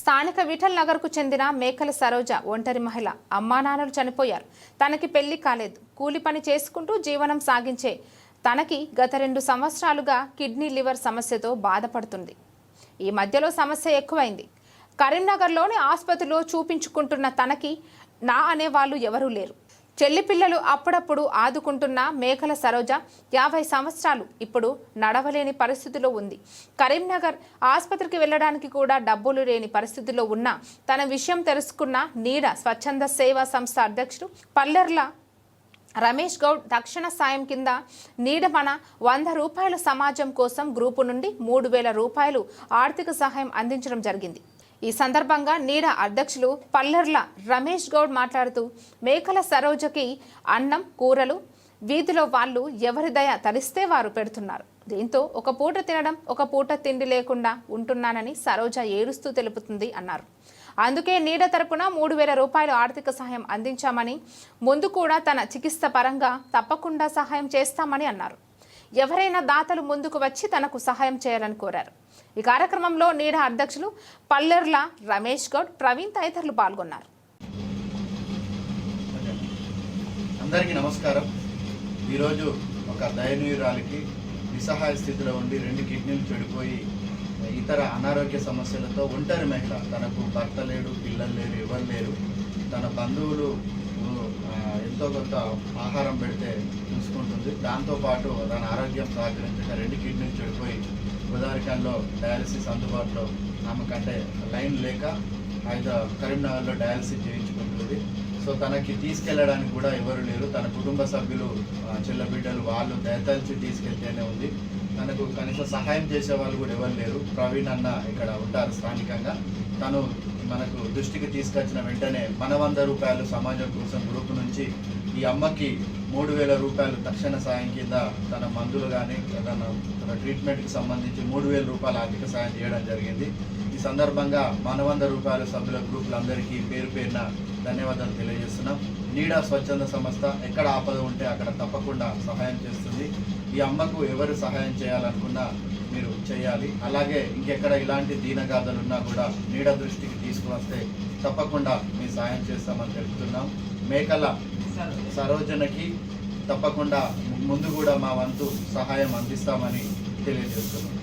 స్థానిక విఠల్ నగర్కు చెందిన మేకల సరోజ ఒంటరి మహిళ. అమ్మానాన్నలు చనిపోయారు. తనకి పెళ్లి కాలేదు. కూలి పని చేసుకుంటూ జీవనం సాగించే తనకి గత 2 సంవత్సరాలుగా కిడ్నీ లివర్ సమస్యతో బాధపడుతుంది. ఈ మధ్యలో సమస్య ఎక్కువైంది. కరీంనగర్లోని ఆసుపత్రిలో చూపించుకుంటున్న తనకి నా అనేవాళ్ళు ఎవరూ లేరు. చెల్లి పిల్లలు అప్పుడప్పుడు ఆదుకుంటున్న మేకల సరోజ 50 సంవత్సరాలు ఇప్పుడు నడవలేని పరిస్థితిలో ఉంది. కరీంనగర్ ఆసుపత్రికి వెళ్ళడానికి కూడా డబ్బులు లేని పరిస్థితిలో ఉన్న తన విషయం తెలుసుకున్న నీడ స్వచ్ఛంద సేవా సంస్థ అధ్యక్షుడు పల్లెర్ల రమేష్ గౌడ్ తక్షణ సాయం కింద నీడ మన 100 రూపాయల సమాజం కోసం గ్రూపు నుండి 3000 రూపాయలు ఆర్థిక సహాయం అందించడం జరిగింది. ఈ సందర్భంగా నీడ అధ్యక్షులు పల్లెర్ల రమేష్ గౌడ్ మాట్లాడుతూ మేకల సరోజకి అన్నం కూరలు వీధిలో వాళ్ళు ఎవరి దయ తలిస్తే వారు పెడుతున్నారు. దీంతో ఒక పూట తినడం ఒక పూట తిండి లేకుండా ఉంటున్నానని సరోజ ఏడుస్తూ తెలుపుతుంది అన్నారు. అందుకే నీడ తరపున 3000 రూపాయలు ఆర్థిక సహాయం అందించామని, ముందు కూడా తన చికిత్స పరంగా తప్పకుండా సహాయం చేస్తామని అన్నారు. ఎవరైనా దాతలు ముందుకు వచ్చి తనకు సహాయం చేయాలని కోరారు. ఈ కార్యక్రమంలో నీడ అధ్యక్షులు పల్లెర్ల రమేష్ గౌడ్, ప్రవీణ్ తదితరులు పాల్గొన్నారు. అందరికీ నమస్కారం. ఈరోజు ఒక దయనీయురాలికి నిస్సహాయ స్థితిలో ఉండి 2 కిడ్నీలు చెడిపోయి ఇతర అనారోగ్య సమస్యలతో ఒంటరి మహిళ, తనకు భర్త లేడు, పిల్లలు లేరు, ఎవరు లేరు. తన బంధువులు ఎంతో కొంత ఆహారం పెడితే చూసుకుంటుంది. దాంతోపాటు తన ఆరోగ్యం సహకరించక 2 కిడ్నీలు చెడిపోయి గోదావరిఖాన్లో డయాలసిస్ అందుబాటులో ఆమెకంటే లైన్ లేక కరీంనగర్లో డయాలసిస్ చేయించుకుంటుంది. సో తనకి తీసుకెళ్ళడానికి కూడా ఎవరు లేరు. తన కుటుంబ సభ్యులు, చెల్లబిడ్డలు వాళ్ళు దయతలిచి తీసుకెళ్తేనే ఉంది. తనకు కనీసం సహాయం చేసే వాళ్ళు కూడా ఎవరు లేరు. ప్రవీణ్ అన్న ఇక్కడ ఉంటారు స్థానికంగా. తను మనకు దృష్టికి తీసుకొచ్చిన వెంటనే మన 100 రూపాయలు సమాజం కోసం గ్రూప్ నుంచి ఈ అమ్మకి 3000 రూపాయలు తక్షణ సాయం కింద తన మందులు కానీ తన ట్రీట్మెంట్కి సంబంధించి 3000 రూపాయలు ఆర్థిక సాయం చేయడం జరిగింది. ఈ సందర్భంగా మన 100 రూపాయల సభ్యుల గ్రూపులందరికీ పేరు పేరున ధన్యవాదాలు తెలియజేస్తున్నాం. నీడా స్వచ్ఛంద సంస్థ ఎక్కడ ఆపద ఉంటే అక్కడ తప్పకుండా సహాయం చేస్తుంది. ఈ అమ్మకు ఎవరు సహాయం చేయాలనుకున్నా మీరు చేయాలి. అలాగే ఇంకెక్కడ ఇలాంటి దీనగాథలు ఉన్నా కూడా నీడ దృష్టికి తీసుకువస్తే తప్పకుండా మీ సాయం చేస్తామని తెలుపుతున్నాం. మేకల సరోజనకి తప్పకుండా ముందు కూడా మా వంతు సహాయం అందిస్తామని తెలియజేస్తున్నాం.